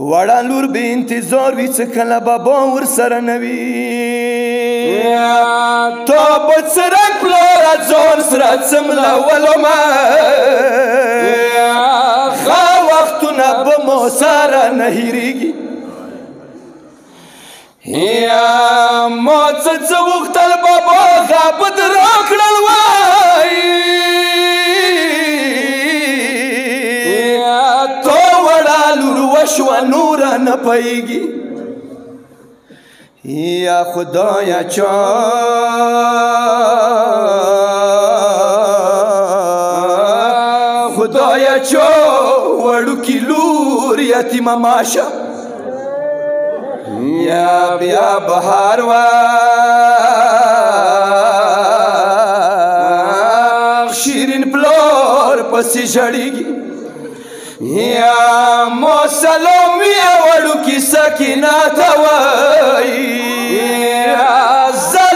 وړه لور به انتظار وي څه کله بابا ورسره نه وي تا به څرک پلاره ځان سره څملولمه ښه وختونه به مو سره نه هېرېږي ما څه غوښتل بابا ښه به در راکړل وای تا وړه لور وشوه نوره نه پوهېږي یا خدایا چا وړوکي لور یتیمه ماشه یا بیا بهار وخت شیرین پلار پسې ژړېږي یا مو سلام ویه وړوکي سکینه ته وایي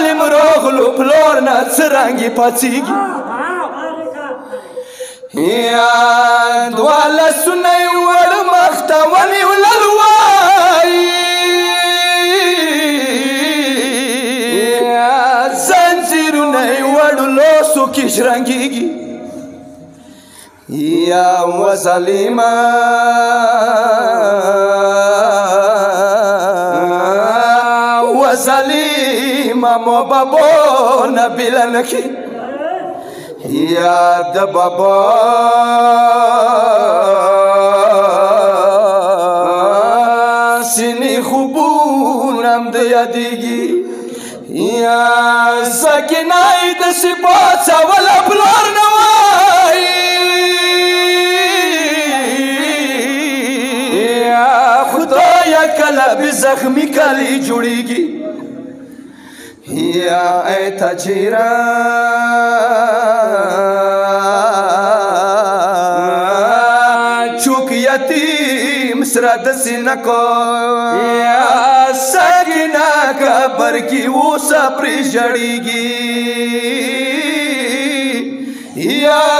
ظالم راغلو پلار نه څرنګې پاڅېږي یا دوه لاسونه یې وړ مخ ته ونیولل وایي زنځیرونه یې وړو لاسو کې ژرنګېږي یا وظلیمه مو بابا نه بیله نه کړي یا د بابا سینې خوبونه هم د یادېږي یا سکینه یې داسې پاڅوله پلار نه وایي یا خدایه کله بې زخمي کلی جوړېږي یا ای تجیرا چوک یتیم سره داسې نه کو یا سکینه قبر کې اوسه پرې ژړېږي یا